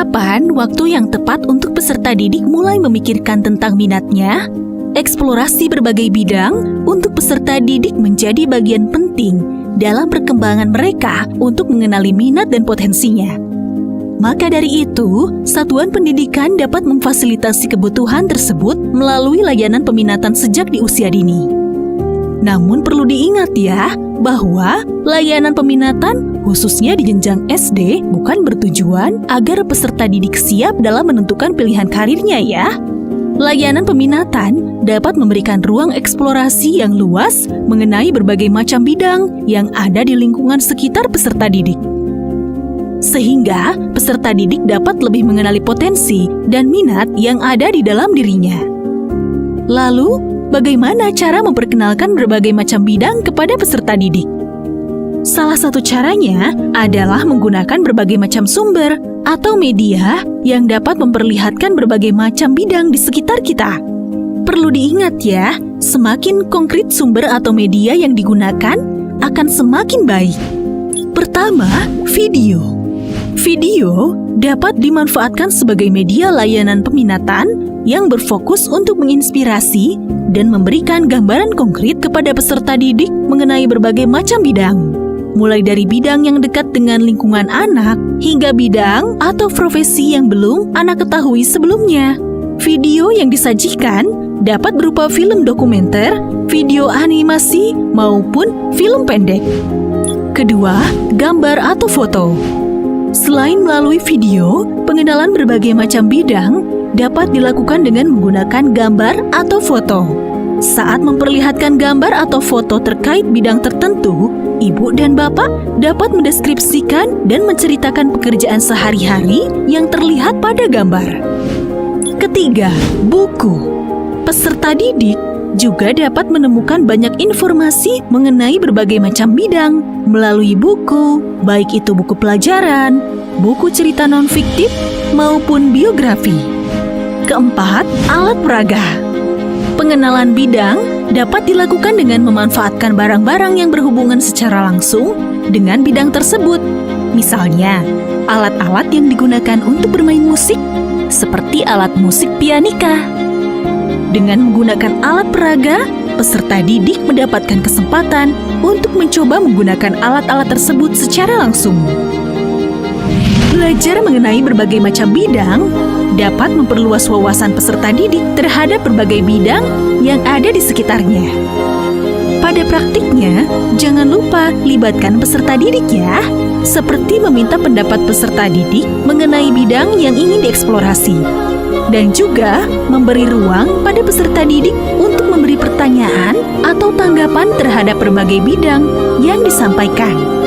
Kapan waktu yang tepat untuk peserta didik mulai memikirkan tentang minatnya? Eksplorasi berbagai bidang untuk peserta didik menjadi bagian penting dalam perkembangan mereka untuk mengenali minat dan potensinya. Maka dari itu, satuan pendidikan dapat memfasilitasi kebutuhan tersebut melalui layanan peminatan sejak di usia dini. Namun perlu diingat ya, bahwa layanan peminatan khususnya di jenjang SD bukan bertujuan agar peserta didik siap dalam menentukan pilihan karirnya ya. Layanan peminatan dapat memberikan ruang eksplorasi yang luas mengenai berbagai macam bidang yang ada di lingkungan sekitar peserta didik. Sehingga peserta didik dapat lebih mengenali potensi dan minat yang ada di dalam dirinya. Lalu, bagaimana cara memperkenalkan berbagai macam bidang kepada peserta didik? Salah satu caranya adalah menggunakan berbagai macam sumber atau media yang dapat memperlihatkan berbagai macam bidang di sekitar kita. Perlu diingat ya, semakin konkret sumber atau media yang digunakan akan semakin baik. Pertama, video. Video dapat dimanfaatkan sebagai media layanan peminatan yang berfokus untuk menginspirasi dan memberikan gambaran konkret kepada peserta didik mengenai berbagai macam bidang. Mulai dari bidang yang dekat dengan lingkungan anak, hingga bidang atau profesi yang belum anak ketahui sebelumnya. Video yang disajikan dapat berupa film dokumenter, video animasi, maupun film pendek. Kedua, gambar atau foto. Selain melalui video, pengenalan berbagai macam bidang dapat dilakukan dengan menggunakan gambar atau foto. Saat memperlihatkan gambar atau foto terkait bidang tertentu, ibu dan bapak dapat mendeskripsikan dan menceritakan pekerjaan sehari-hari yang terlihat pada gambar. Ketiga, buku. Peserta didik juga dapat menemukan banyak informasi mengenai berbagai macam bidang melalui buku, baik itu buku pelajaran, buku cerita non-fiktif, maupun biografi. Keempat, alat peraga. Pengenalan bidang dapat dilakukan dengan memanfaatkan barang-barang yang berhubungan secara langsung dengan bidang tersebut. Misalnya, alat-alat yang digunakan untuk bermain musik, seperti alat musik pianika. Dengan menggunakan alat peraga, peserta didik mendapatkan kesempatan untuk mencoba menggunakan alat-alat tersebut secara langsung. Belajar mengenai berbagai macam bidang dapat memperluas wawasan peserta didik terhadap berbagai bidang yang ada di sekitarnya. Pada praktiknya, jangan lupa libatkan peserta didik ya, seperti meminta pendapat peserta didik mengenai bidang yang ingin dieksplorasi, dan juga memberi ruang pada peserta didik untuk memberi pertanyaan atau tanggapan terhadap berbagai bidang yang disampaikan.